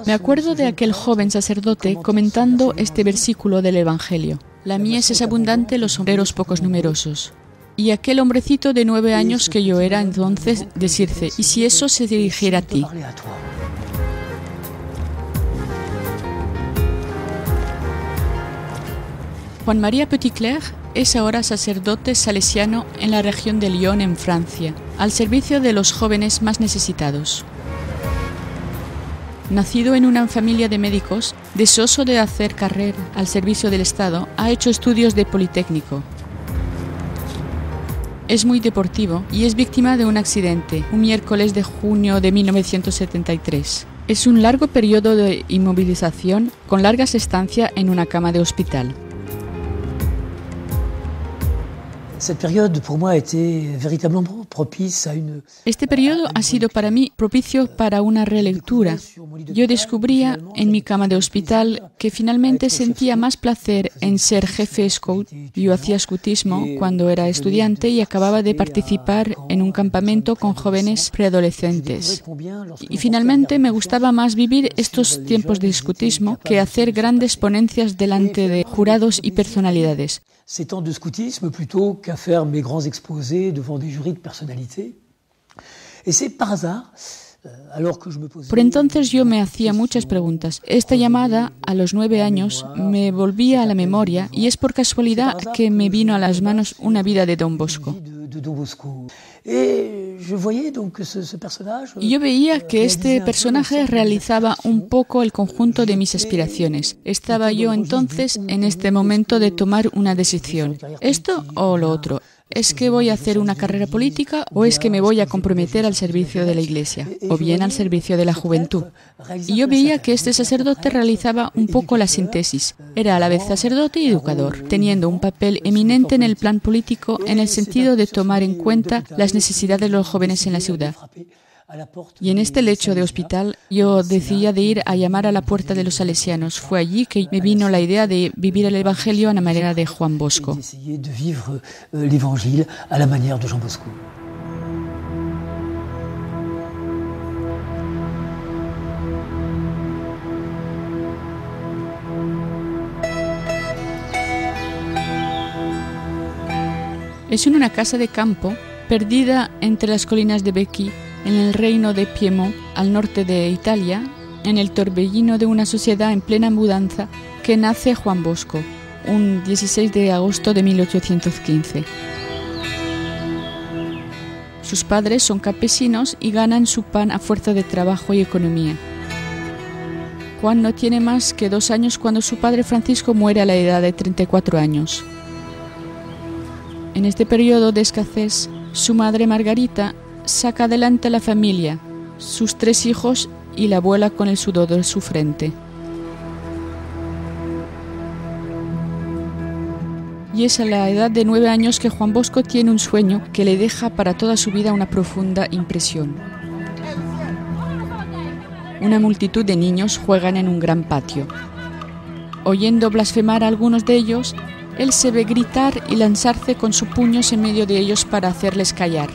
Me acuerdo de aquel joven sacerdote comentando este versículo del Evangelio. La mies es abundante, los obreros pocos numerosos. Y aquel hombrecito de 9 años que yo era entonces decirse, ¿y si eso se dirigiera a ti? Juan María Petitclerc es ahora sacerdote salesiano en la región de Lyon, en Francia, al servicio de los jóvenes más necesitados. Nacido en una familia de médicos, deseoso de hacer carrera al servicio del Estado, ha hecho estudios de Politécnico. Es muy deportivo y es víctima de un accidente, un miércoles de junio de 1973. Es un largo periodo de inmovilización con largas estancias en una cama de hospital. Este periodo ha sido para mí propicio para una relectura. Yo descubría en mi cama de hospital que finalmente sentía más placer en ser jefe scout. Yo hacía scoutismo cuando era estudiante y acababa de participar en un campamento con jóvenes preadolescentes. Y finalmente me gustaba más vivir estos tiempos de scoutismo que hacer grandes ponencias delante de jurados y personalidades. Ces temps de scoutisme plutôt qu'à faire mes grands exposés devant des jurys de personnalité. Et c'est par hasard. Por entonces yo me hacía muchas preguntas. Esta llamada a los 9 años me volvía a la memoria y es por casualidad que me vino a las manos una vida de Don Bosco. Y yo veía que este personaje realizaba un poco el conjunto de mis aspiraciones. Estaba yo entonces en este momento de tomar una decisión. ¿Esto o lo otro? ¿Es que voy a hacer una carrera política o es que me voy a comprometer al servicio de la Iglesia o bien al servicio de la juventud? Y yo veía que este sacerdote realizaba un poco la síntesis. Era a la vez sacerdote y educador, teniendo un papel eminente en el plan político en el sentido de tomar en cuenta las necesidades de los jóvenes en la ciudad. Y en este lecho de hospital yo decidía de ir a llamar a la puerta de los salesianos. Fue allí que me vino la idea de vivir el Evangelio a la manera de Juan Bosco. Es en una casa de campo perdida entre las colinas de Becchi, en el reino de Piemont, al norte de Italia, en el torbellino de una sociedad en plena mudanza, que nace Juan Bosco, un 16 de agosto de 1815. Sus padres son campesinos y ganan su pan a fuerza de trabajo y economía. Juan no tiene más que 2 años cuando su padre Francisco muere a la edad de 34 años. En este periodo de escasez, su madre Margarita saca adelante a la familia, sus 3 hijos y la abuela con el sudor de su frente. Y es a la edad de 9 años que Juan Bosco tiene un sueño que le deja para toda su vida una profunda impresión. Una multitud de niños juegan en un gran patio. Oyendo blasfemar a algunos de ellos, él se ve gritar y lanzarse con sus puños en medio de ellos para hacerles callar.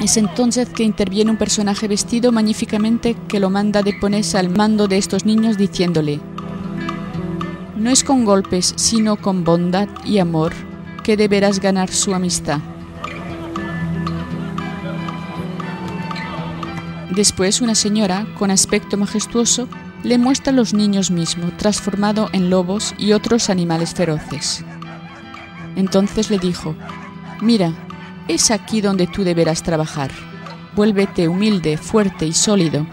Es entonces que interviene un personaje vestido magníficamente que lo manda de ponerse al mando de estos niños diciéndole: no es con golpes, sino con bondad y amor que deberás ganar su amistad. Después una señora, con aspecto majestuoso, le muestra a los niños mismos, transformado en lobos y otros animales feroces. Entonces le dijo: mira, es aquí donde tú deberás trabajar. Vuélvete humilde, fuerte y sólido.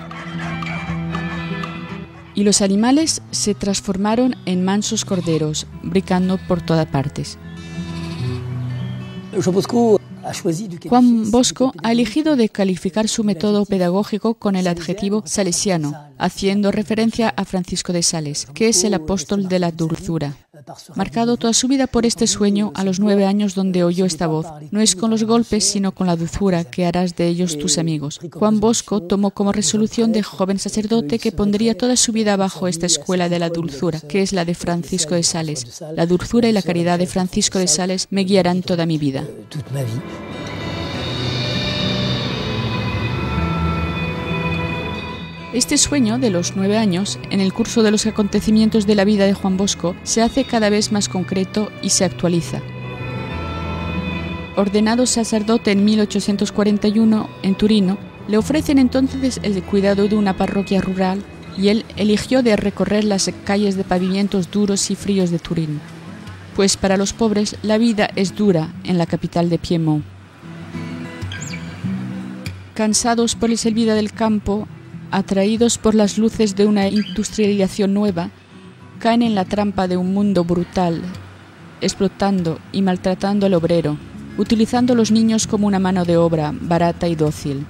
Y los animales se transformaron en mansos corderos, brincando por todas partes. Juan Bosco ha elegido de calificar su método pedagógico con el adjetivo salesiano, haciendo referencia a Francisco de Sales, que es el apóstol de la dulzura. Marcado toda su vida por este sueño, a los 9 años donde oyó esta voz: no es con los golpes, sino con la dulzura que harás de ellos tus amigos. Juan Bosco tomó como resolución de joven sacerdote que pondría toda su vida bajo esta escuela de la dulzura, que es la de Francisco de Sales. La dulzura y la caridad de Francisco de Sales me guiarán toda mi vida. Este sueño de los 9 años, en el curso de los acontecimientos de la vida de Juan Bosco, se hace cada vez más concreto y se actualiza. Ordenado sacerdote en 1841 en Turino, le ofrecen entonces el cuidado de una parroquia rural y él eligió de recorrer las calles de pavimentos duros y fríos de Turín, pues para los pobres la vida es dura en la capital de Piemont. Cansados por la vida del campo, atraídos por las luces de una industrialización nueva, caen en la trampa de un mundo brutal, explotando y maltratando al obrero, utilizando a los niños como una mano de obra barata y dócil.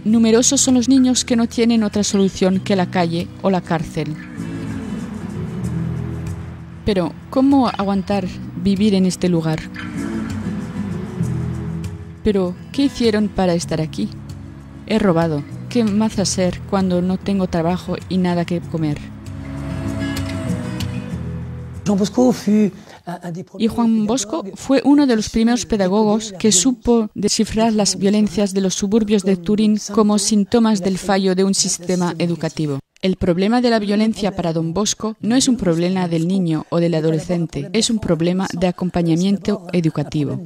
Numerosos son los niños que no tienen otra solución que la calle o la cárcel. Pero, ¿cómo aguantar vivir en este lugar? Pero, ¿qué hicieron para estar aquí? He robado. ¿Qué más hacer cuando no tengo trabajo y nada que comer? Y Juan Bosco fue uno de los primeros pedagogos que supo descifrar las violencias de los suburbios de Turín como síntomas del fallo de un sistema educativo. El problema de la violencia para Don Bosco no es un problema del niño o del adolescente, es un problema de acompañamiento educativo.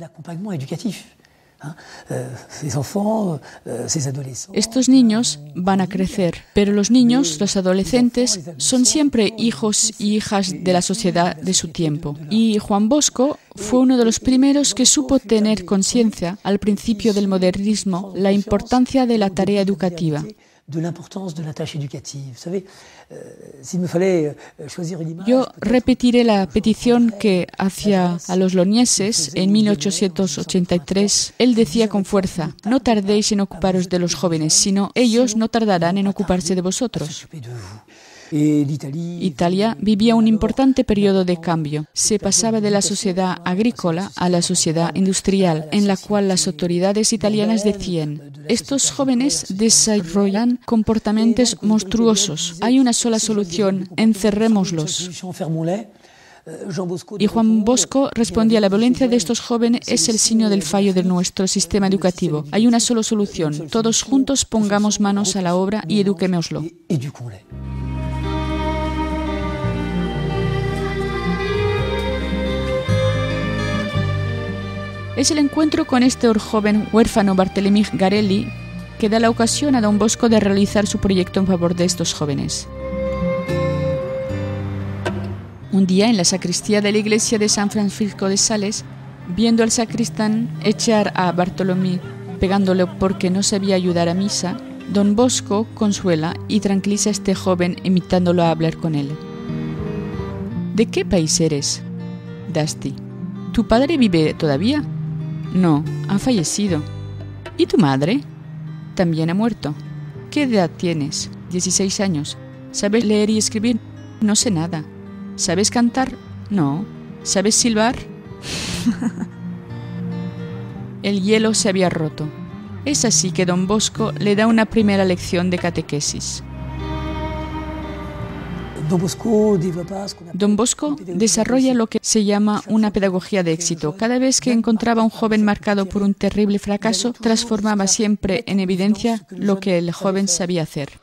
Estos niños van a crecer, pero los niños, los adolescentes, son siempre hijos y hijas de la sociedad de su tiempo. Y Juan Bosco fue uno de los primeros que supo tener conciencia, al principio del modernismo, la importancia de la tarea educativa. Yo repetiré la petición que hacía a los lonieses en 1883. Él decía con fuerza: no tardéis en ocuparos de los jóvenes, sino ellos no tardarán en ocuparse de vosotros. Italia vivía un importante periodo de cambio. Se pasaba de la sociedad agrícola a la sociedad industrial, en la cual las autoridades italianas decían: estos jóvenes desarrollan comportamientos monstruosos. Hay una sola solución: encerrémoslos. Y Juan Bosco respondía: la violencia de estos jóvenes es el signo del fallo de nuestro sistema educativo. Hay una sola solución: todos juntos pongamos manos a la obra y eduquémoslo. Es el encuentro con este joven huérfano Bartolomé Garelli que da la ocasión a Don Bosco de realizar su proyecto en favor de estos jóvenes. Un día, en la sacristía de la iglesia de San Francisco de Sales, viendo al sacristán echar a Bartolomé, pegándole porque no sabía ayudar a misa, Don Bosco consuela y tranquiliza a este joven invitándolo a hablar con él. ¿De qué país eres? D'Asti. ¿Tu padre vive todavía? No, ha fallecido. ¿Y tu madre? También ha muerto. ¿Qué edad tienes? 16 años. ¿Sabes leer y escribir? No sé nada. ¿Sabes cantar? No. ¿Sabes silbar? El hielo se había roto. Es así que Don Bosco le da una primera lección de catequesis. Don Bosco desarrolla lo que se llama una pedagogía de éxito. Cada vez que encontraba a un joven marcado por un terrible fracaso, transformaba siempre en evidencia lo que el joven sabía hacer.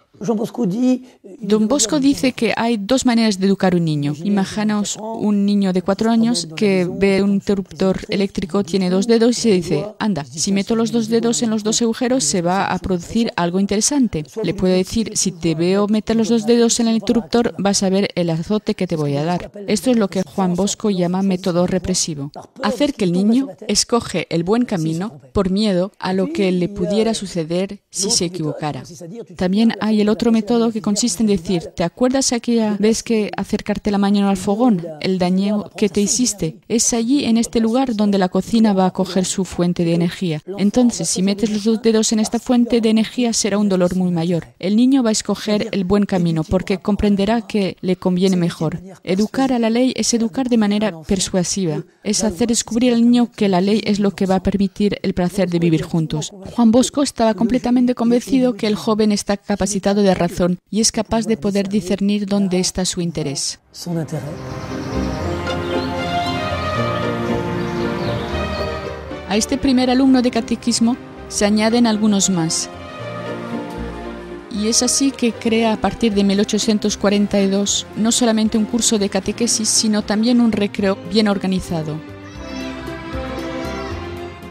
Don Bosco dice que hay dos maneras de educar a un niño. Imaginaos un niño de 4 años que ve un interruptor eléctrico, tiene 2 dedos y se dice: anda, si meto los 2 dedos en los 2 agujeros se va a producir algo interesante. Le puedo decir: si te veo meter los 2 dedos en el interruptor vas a ver el azote que te voy a dar. Esto es lo que Juan Bosco llama método represivo. Hacer que el niño escoge el buen camino por miedo a lo que le pudiera suceder si se equivocara. También hay el otro método que consiste en decir: ¿te acuerdas aquella vez que acercarte la mañana al fogón? El daño que te hiciste. Es allí, en este lugar, donde la cocina va a coger su fuente de energía. Entonces, si metes los 2 dedos en esta fuente de energía, será un dolor muy mayor. El niño va a escoger el buen camino porque comprenderá que le conviene mejor. Educar a la ley es educar de manera persuasiva. Es hacer descubrir al niño que la ley es lo que va a permitir el placer de vivir juntos. Juan Bosco estaba completamente convencido que el joven está capacitado de razón y es capaz de poder discernir dónde está su interés. A este primer alumno de catequismo se añaden algunos más. Y es así que crea a partir de 1842 no solamente un curso de catequesis, sino también un recreo bien organizado.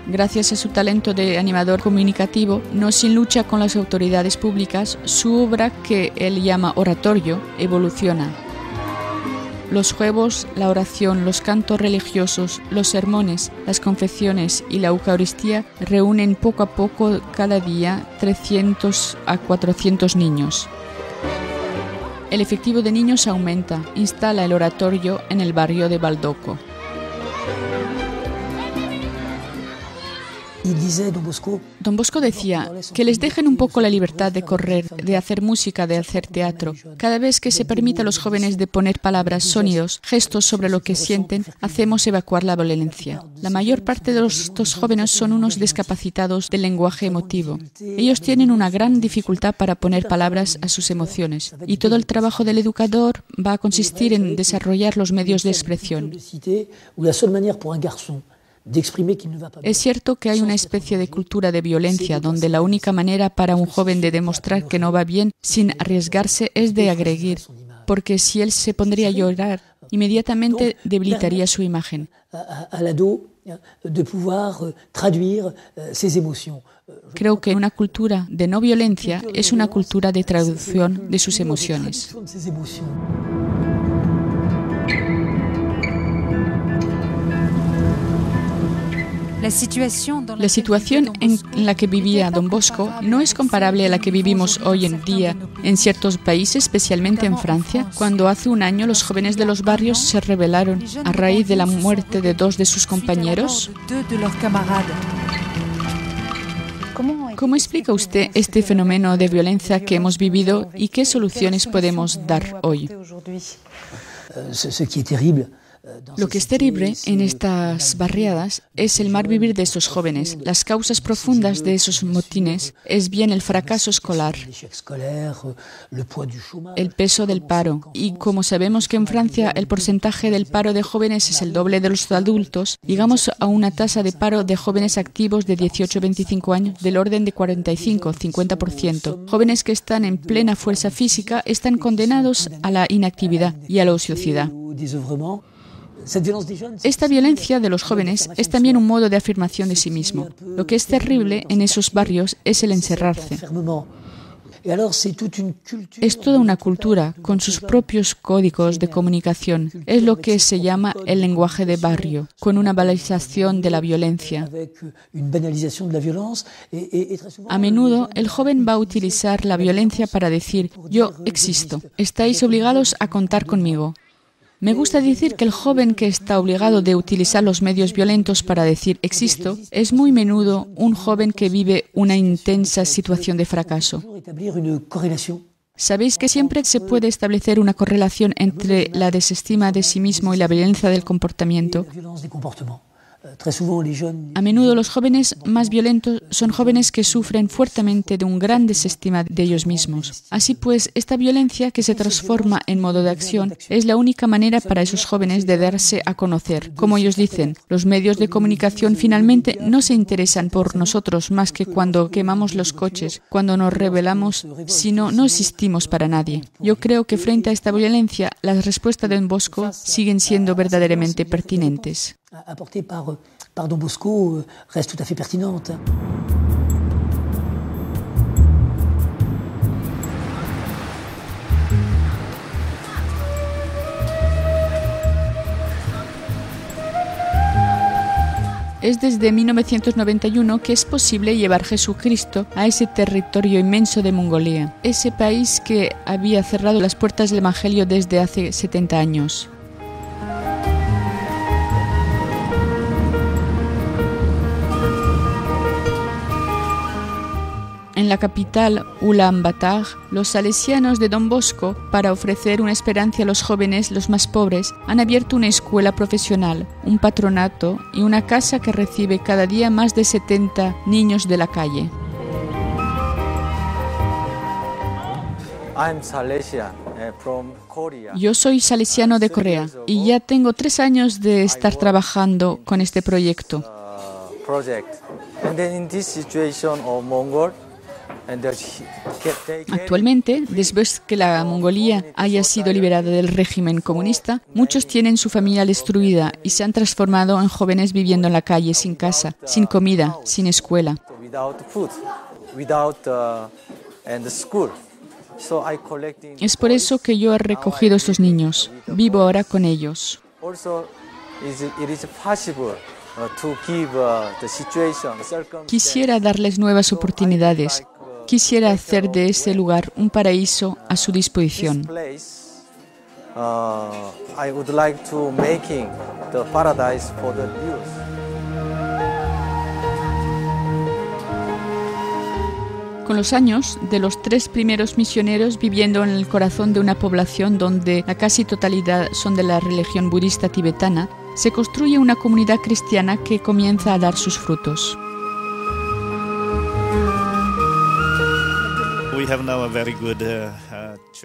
Gracias a su talento de animador comunicativo, no sin lucha con las autoridades públicas, su obra, que él llama oratorio, evoluciona. Los juegos, la oración, los cantos religiosos, los sermones, las confesiones y la Eucaristía reúnen poco a poco cada día 300 a 400 niños. El efectivo de niños aumenta. Instala el oratorio en el barrio de Baldoco. Don Bosco decía que les dejen un poco la libertad de correr, de hacer música, de hacer teatro. Cada vez que se permite a los jóvenes de poner palabras, sonidos, gestos sobre lo que sienten, hacemos evacuar la violencia. La mayor parte de estos jóvenes son unos discapacitados del lenguaje emotivo. Ellos tienen una gran dificultad para poner palabras a sus emociones, y todo el trabajo del educador va a consistir en desarrollar los medios de expresión. Es cierto que hay una especie de cultura de violencia donde la única manera para un joven de demostrar que no va bien sin arriesgarse es de agredir, porque si él se pondría a llorar, inmediatamente debilitaría su imagen. Creo que una cultura de no violencia es una cultura de traducción de sus emociones. La situación en la que vivía Don Bosco no es comparable a la que vivimos hoy en día en ciertos países, especialmente en Francia, cuando hace un año los jóvenes de los barrios se rebelaron a raíz de la muerte de dos de sus compañeros. ¿Cómo explica usted este fenómeno de violencia que hemos vivido y qué soluciones podemos dar hoy? Lo que es terrible en estas barriadas es el mal vivir de estos jóvenes. Las causas profundas de esos motines es bien el fracaso escolar, el peso del paro. Y como sabemos que en Francia el porcentaje del paro de jóvenes es el doble de los adultos, llegamos a una tasa de paro de jóvenes activos de 18 a 25 años del orden de 45-50%. Jóvenes que están en plena fuerza física están condenados a la inactividad y a la ociosidad. Esta violencia de los jóvenes es también un modo de afirmación de sí mismo. Lo que es terrible en esos barrios es el encerrarse. Es toda una cultura con sus propios códigos de comunicación. Es lo que se llama el lenguaje de barrio, con una banalización de la violencia. A menudo el joven va a utilizar la violencia para decir: yo existo, estáis obligados a contar conmigo. Me gusta decir que el joven que está obligado de utilizar los medios violentos para decir existo es muy a menudo un joven que vive una intensa situación de fracaso. ¿Sabéis que siempre se puede establecer una correlación entre la desestima de sí mismo y la violencia del comportamiento? A menudo los jóvenes más violentos son jóvenes que sufren fuertemente de un gran desestima de ellos mismos. Así pues, esta violencia que se transforma en modo de acción es la única manera para esos jóvenes de darse a conocer. Como ellos dicen, los medios de comunicación finalmente no se interesan por nosotros más que cuando quemamos los coches, cuando nos rebelamos, sino no existimos para nadie. Yo creo que frente a esta violencia, las respuestas de Don Bosco siguen siendo verdaderamente pertinentes. Apportée par Don Bosco reste tout à fait pertinente. Es desde 1991 que es posible llevar Jesucristo a ese territorio inmenso de Mongolia, ese país que había cerrado las puertas del Evangelio desde hace 70 años. En la capital, Ulaanbaatar, los salesianos de Don Bosco, para ofrecer una esperanza a los jóvenes, los más pobres, han abierto una escuela profesional, un patronato y una casa que recibe cada día más de 70 niños de la calle. Yo soy salesiano de Corea y ya tengo 3 años de estar trabajando con este proyecto. Actualmente, después que la Mongolia haya sido liberada del régimen comunista, muchos tienen su familia destruida y se han transformado en jóvenes viviendo en la calle, sin casa, sin comida, sin escuela. Es por eso que yo he recogido a estos niños. Vivo ahora con ellos. Quisiera darles nuevas oportunidades. Quisiera hacer de este lugar un paraíso a su disposición. Con los años, de los 3 primeros misioneros viviendo en el corazón de una población donde la casi totalidad son de la religión budista tibetana, se construye una comunidad cristiana que comienza a dar sus frutos.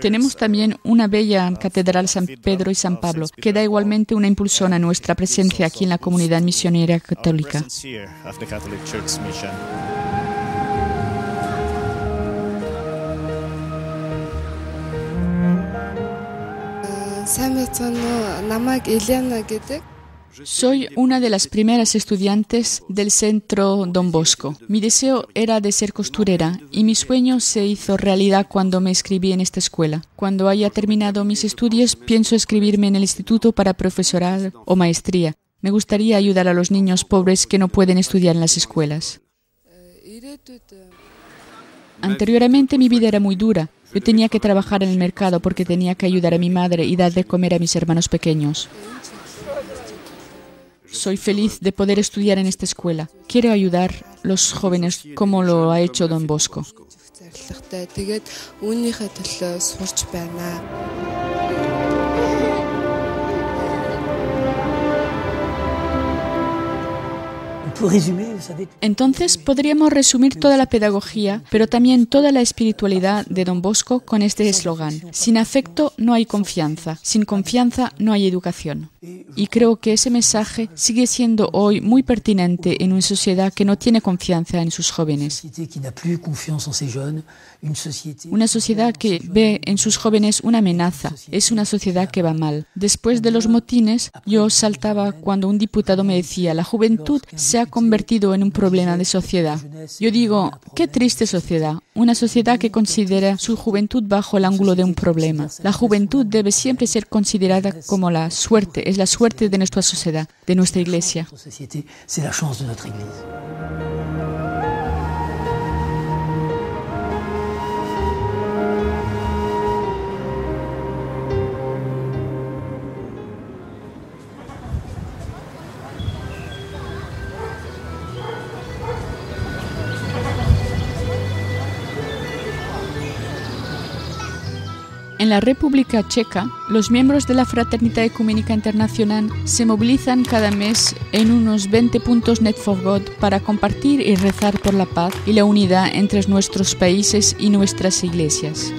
Tenemos también una bella catedral San Pedro y San Pablo, que da igualmente una impulsión a nuestra presencia aquí en la comunidad misionera católica. Soy una de las primeras estudiantes del centro Don Bosco. Mi deseo era de ser costurera y mi sueño se hizo realidad cuando me inscribí en esta escuela. Cuando haya terminado mis estudios, pienso inscribirme en el instituto para profesorado o maestría. Me gustaría ayudar a los niños pobres que no pueden estudiar en las escuelas. Anteriormente mi vida era muy dura. Yo tenía que trabajar en el mercado porque tenía que ayudar a mi madre y dar de comer a mis hermanos pequeños. Soy feliz de poder estudiar en esta escuela. Quiero ayudar a los jóvenes como lo ha hecho Don Bosco. Entonces podríamos resumir toda la pedagogía, pero también toda la espiritualidad de Don Bosco con este eslogan: sin afecto no hay confianza, sin confianza no hay educación. Y creo que ese mensaje sigue siendo hoy muy pertinente en una sociedad que no tiene confianza en sus jóvenes. Una sociedad que ve en sus jóvenes una amenaza, es una sociedad que va mal. Después de los motines, yo saltaba cuando un diputado me decía: la juventud se ha convertido en un problema de sociedad. Yo digo, qué triste sociedad, una sociedad que considera su juventud bajo el ángulo de un problema. La juventud debe siempre ser considerada como la suerte, es la suerte de nuestra sociedad, de nuestra iglesia. En la República Checa, los miembros de la Fraternidad Ecuménica Internacional se movilizan cada mes en unos 20 puntos Net for God para compartir y rezar por la paz y la unidad entre nuestros países y nuestras iglesias.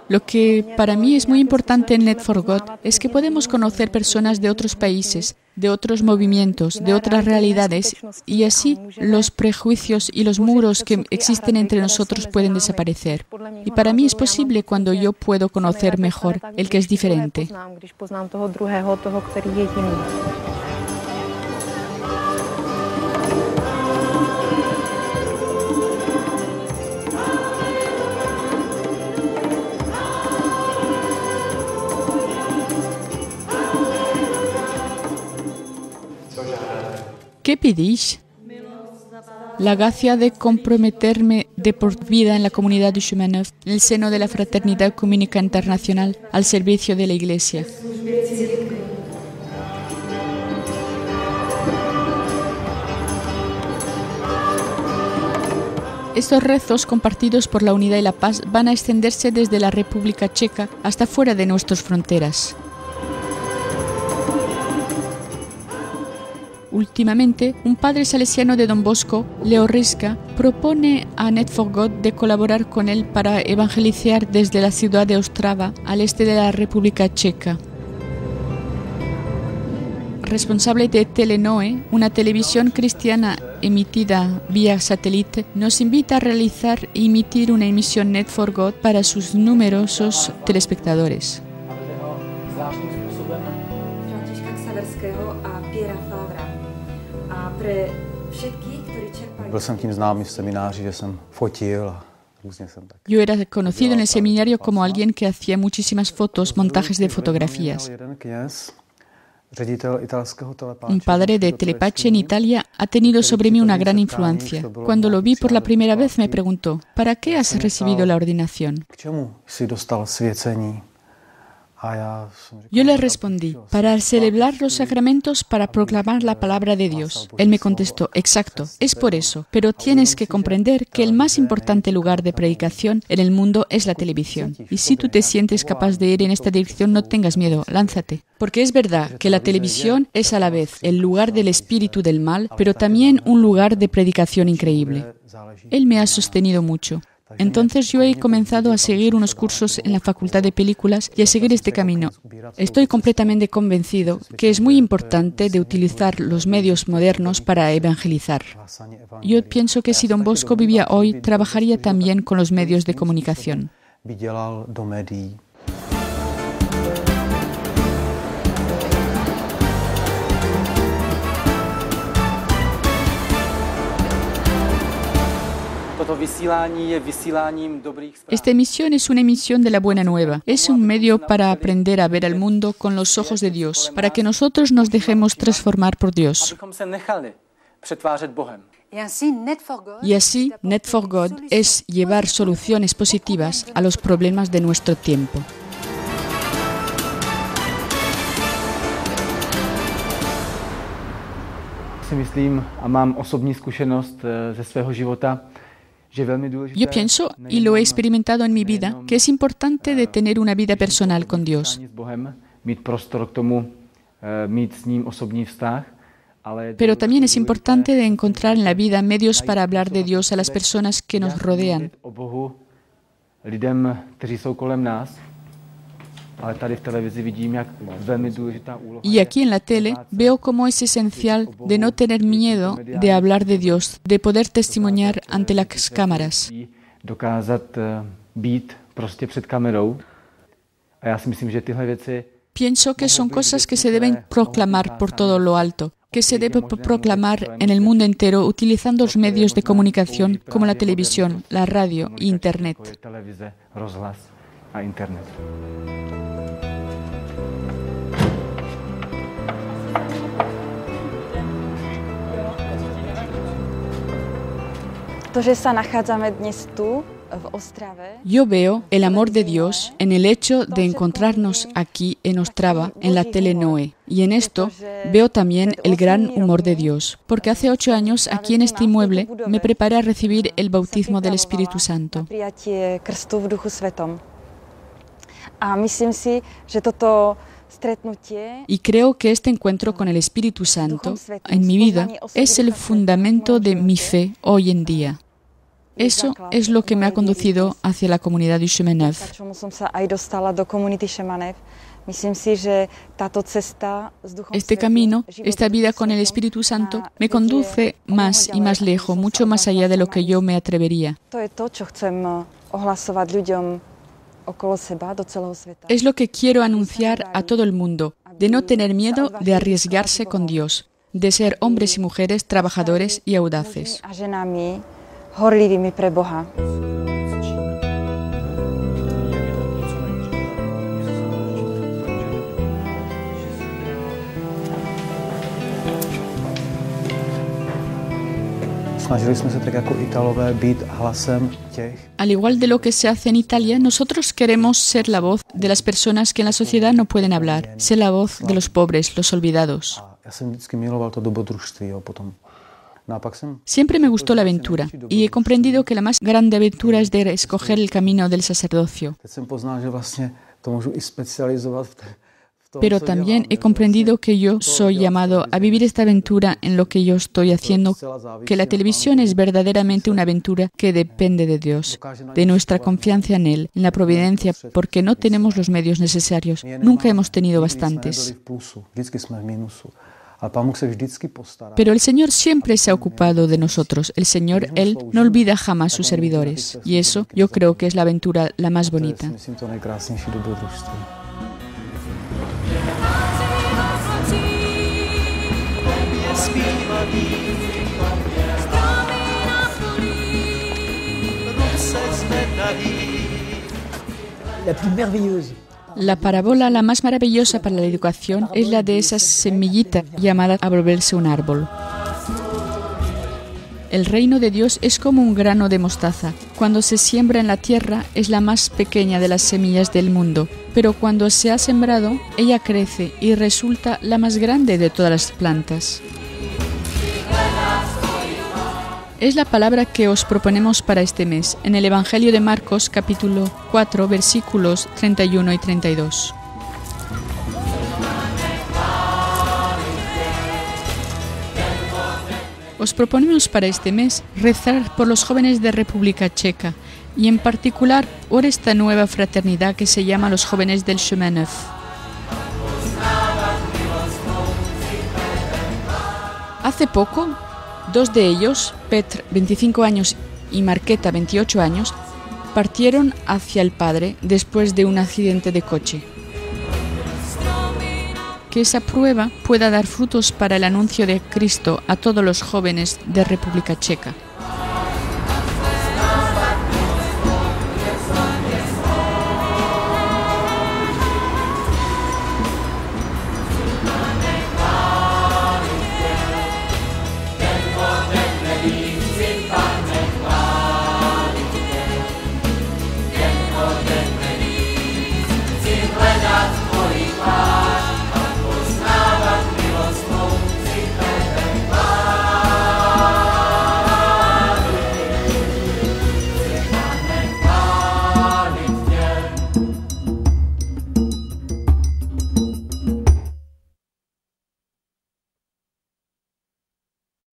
Lo que para mí es muy importante en Net for God es que podemos conocer personas de otros países, de otros movimientos, de otras realidades, y así los prejuicios y los muros que existen entre nosotros pueden desaparecer. Y para mí es posible cuando yo puedo conocer mejor el que es diferente. ¿Qué pedís? La gracia de comprometerme de por vida en la comunidad de Chemin Neuf, en el seno de la Fraternidad Ecuménica Internacional, al servicio de la Iglesia. Estos rezos compartidos por la unidad y la paz van a extenderse desde la República Checa hasta fuera de nuestras fronteras. Últimamente, un padre salesiano de Don Bosco, Leo Ryska, propone a Net for God de colaborar con él para evangelizar desde la ciudad de Ostrava, al este de la República Checa. Responsable de Telenoe, una televisión cristiana emitida vía satélite, nos invita a realizar e emitir una emisión Net for God para sus numerosos telespectadores. Yo era conocido en el seminario como alguien que hacía muchísimas fotos, montajes de fotografías. Un padre de Telepace en Italia ha tenido sobre mí una gran influencia. Cuando lo vi por la primera vez me preguntó, ¿para qué has recibido la ordenación? Yo le respondí, para celebrar los sacramentos, para proclamar la palabra de Dios. Él me contestó, exacto, es por eso, pero tienes que comprender que el más importante lugar de predicación en el mundo es la televisión. Y si tú te sientes capaz de ir en esta dirección, no tengas miedo, lánzate. Porque es verdad que la televisión es a la vez el lugar del espíritu del mal, pero también un lugar de predicación increíble. Él me ha sostenido mucho. Entonces yo he comenzado a seguir unos cursos en la Facultad de Películas y a seguir este camino. Estoy completamente convencido que es muy importante de utilizar los medios modernos para evangelizar. Yo pienso que si Don Bosco vivía hoy, trabajaría también con los medios de comunicación. Esta emisión es una emisión de la Buena Nueva. Es un medio para aprender a ver al mundo con los ojos de Dios, para que nosotros nos dejemos transformar por Dios. Y así, Net for God es llevar soluciones positivas a los problemas de nuestro tiempo. Yo pienso, y lo he experimentado en mi vida, que es importante de tener una vida personal con Dios. Pero también es importante de encontrar en la vida medios para hablar de Dios a las personas que nos rodean. Y aquí en la tele veo cómo es esencial de no tener miedo de hablar de Dios, de poder testimoniar ante las cámaras. Pienso que son cosas que se deben proclamar por todo lo alto, que se debe proclamar en el mundo entero utilizando los medios de comunicación como la televisión, la radio e Internet. Yo veo el amor de Dios en el hecho de encontrarnos aquí en Ostrava, en la Telenoe. Y en esto veo también el gran humor de Dios, porque hace 8 años aquí en este inmueble me preparé a recibir el bautismo del Espíritu Santo. Y creo que este encuentro con el Espíritu Santo en mi vida es el fundamento de mi fe hoy en día. Eso es lo que me ha conducido hacia la comunidad de Chemin Neuf. Este camino, esta vida con el Espíritu Santo, me conduce más y más lejos, mucho más allá de lo que yo me atrevería. Es lo que quiero anunciar a todo el mundo, de no tener miedo de arriesgarse con Dios, de ser hombres y mujeres trabajadores y audaces. Horlivými pre Boha. Al igual de lo que se hace en Italia, nosotros queremos ser la voz de las personas que en la sociedad no pueden hablar, ser la voz de los pobres, los olvidados. Siempre me gustó la aventura y he comprendido que la más grande aventura es de escoger el camino del sacerdocio. pero también he comprendido que yo soy llamado a vivir esta aventura en lo que yo estoy haciendo, que la televisión es verdaderamente una aventura que depende de Dios, de nuestra confianza en Él, en la providencia, porque no tenemos los medios necesarios, nunca hemos tenido bastantes. Pero el Señor siempre se ha ocupado de nosotros. El Señor, Él, no olvida jamás a sus servidores. Y eso yo creo que es la aventura la más bonita. La parábola la más maravillosa para la educación es la de esa semillita llamada a volverse un árbol. El reino de Dios es como un grano de mostaza. Cuando se siembra en la tierra es la más pequeña de las semillas del mundo, pero cuando se ha sembrado, ella crece y resulta la más grande de todas las plantas. Es la palabra que os proponemos para este mes, en el Evangelio de Marcos, capítulo 4, versículos 31 y 32. Os proponemos para este mes rezar por los jóvenes de República Checa y en particular por esta nueva fraternidad que se llama los jóvenes del Chemin Neuf. Hace poco, dos de ellos, Petr, 25 años, y Marqueta, 28 años, partieron hacia el Padre después de un accidente de coche. Que esa prueba pueda dar frutos para el anuncio de Cristo a todos los jóvenes de República Checa.